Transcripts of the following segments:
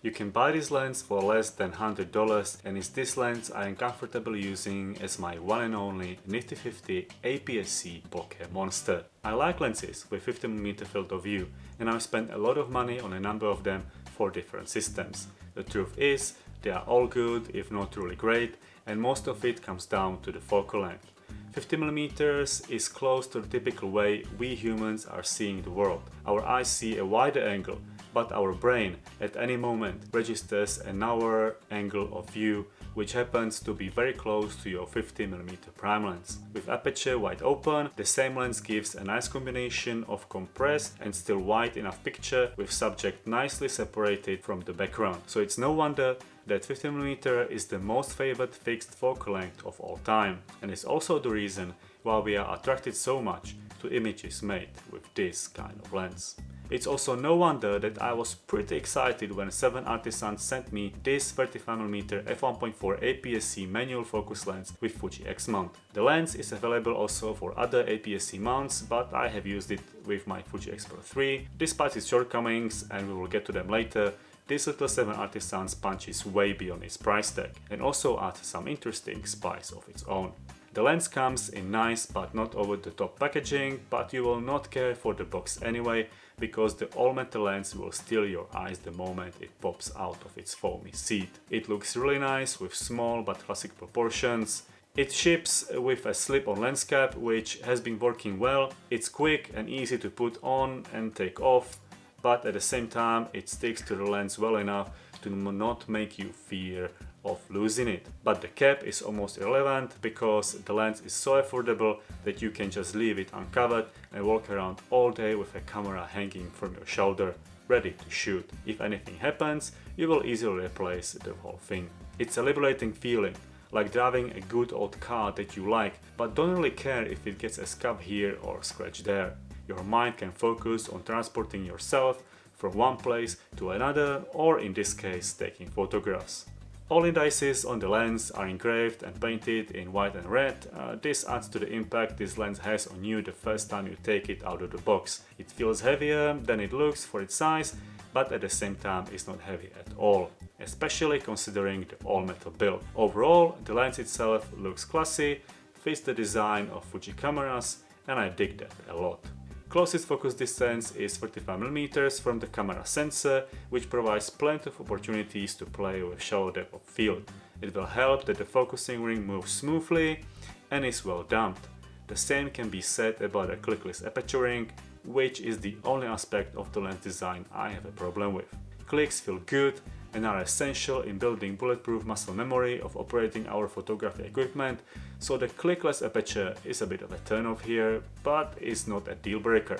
You can buy this lens for less than $100, and it's this lens I am comfortable using as my one and only nifty-fifty APS-C bokeh monster. I like lenses with 50mm field of view, and I've spent a lot of money on a number of them for different systems. The truth is, they are all good, if not truly great, and most of it comes down to the focal length. 50mm is close to the typical way we humans are seeing the world. Our eyes see a wider angle, but our brain at any moment registers an hour angle of view, which happens to be very close to your 50mm prime lens. With aperture wide open, the same lens gives a nice combination of compressed and still wide enough picture with subject nicely separated from the background. So it's no wonder that 50mm is the most favored fixed focal length of all time, and it's also the reason why we are attracted so much to images made with this kind of lens. It's also no wonder that I was pretty excited when 7Artisans sent me this 35mm f1.4 APS-C manual focus lens with Fuji X mount. The lens is available also for other APS-C mounts, but I have used it with my Fuji X-Pro 3. Despite its shortcomings, and we will get to them later, this little 7Artisans punches way beyond its price tag and also adds some interesting spice of its own. The lens comes in nice but not over the top packaging, but you will not care for the box anyway, because the all metal lens will steal your eyes the moment it pops out of its foamy seat. It looks really nice with small but classic proportions. It ships with a slip-on lens cap, which has been working well. It's quick and easy to put on and take off, but at the same time it sticks to the lens well enough to not make you fear of losing it. But the cap is almost irrelevant because the lens is so affordable that you can just leave it uncovered and walk around all day with a camera hanging from your shoulder, ready to shoot. If anything happens, you will easily replace the whole thing. It's a liberating feeling, like driving a good old car that you like, but don't really care if it gets a scuff here or scratch there. Your mind can focus on transporting yourself from one place to another, or in this case, taking photographs. All indices on the lens are engraved and painted in white and red. This adds to the impact this lens has on you the first time you take it out of the box. It feels heavier than it looks for its size, but at the same time it's not heavy at all, especially considering the all-metal build. Overall, the lens itself looks classy, fits the design of Fuji cameras, and I dig that a lot. Closest focus distance is 35mm from the camera sensor, which provides plenty of opportunities to play with shallow depth of field. It will help that the focusing ring moves smoothly and is well damped. The same can be said about the clickless aperture ring, which is the only aspect of the lens design I have a problem with. Clicks feel good and are essential in building bulletproof muscle memory of operating our photography equipment, so the clickless aperture is a bit of a turn-off here, but it's not a deal breaker.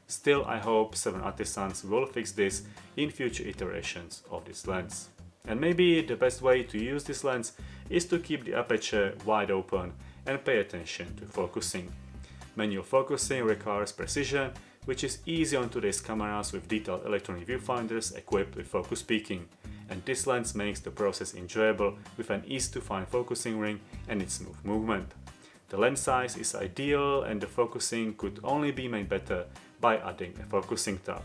Still, I hope 7Artisans will fix this in future iterations of this lens. And maybe the best way to use this lens is to keep the aperture wide open and pay attention to focusing. Manual focusing requires precision, which is easy on today's cameras with detailed electronic viewfinders equipped with focus peaking, and this lens makes the process enjoyable with an easy to find focusing ring and its smooth movement. The lens size is ideal and the focusing could only be made better by adding a focusing tab.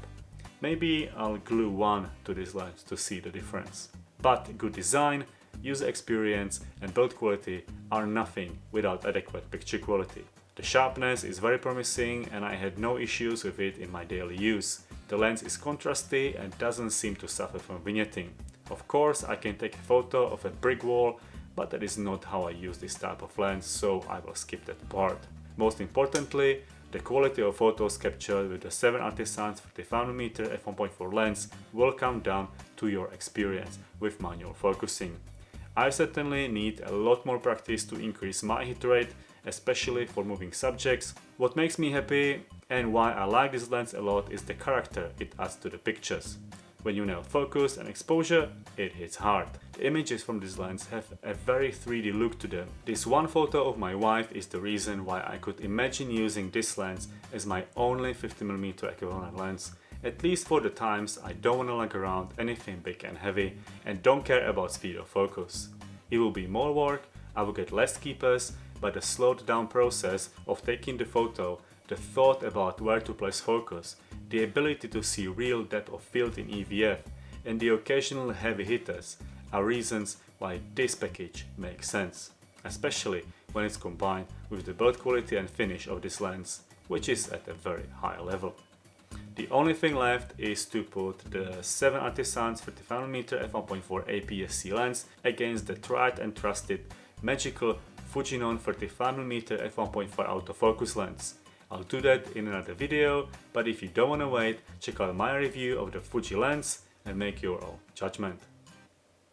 Maybe I'll glue one to this lens to see the difference. But good design, user experience and build quality are nothing without adequate picture quality. The sharpness is very promising and I had no issues with it in my daily use. The lens is contrasty and doesn't seem to suffer from vignetting. Of course, I can take a photo of a brick wall, but that is not how I use this type of lens, so I will skip that part. Most importantly, the quality of photos captured with the 7Artisans 35mm f1.4 lens will come down to your experience with manual focusing. I certainly need a lot more practice to increase my hit rate, especially for moving subjects. What makes me happy and why I like this lens a lot is the character it adds to the pictures. When you nail focus and exposure, it hits hard. The images from this lens have a very 3D look to them. This one photo of my wife is the reason why I could imagine using this lens as my only 50mm equivalent lens, at least for the times I don't want to lug around anything big and heavy and don't care about speed of focus. It will be more work, I will get less keepers, but the slowed down process of taking the photo, the thought about where to place focus, the ability to see real depth of field in EVF, and the occasional heavy hitters are reasons why this package makes sense, especially when it's combined with the build quality and finish of this lens, which is at a very high level. The only thing left is to put the 7Artisans 35mm f1.4 APS-C lens against the tried and trusted magical Fuji 35mm f1.4 autofocus lens. I'll do that in another video, but if you don't want to wait, check out my review of the Fuji lens and make your own judgment.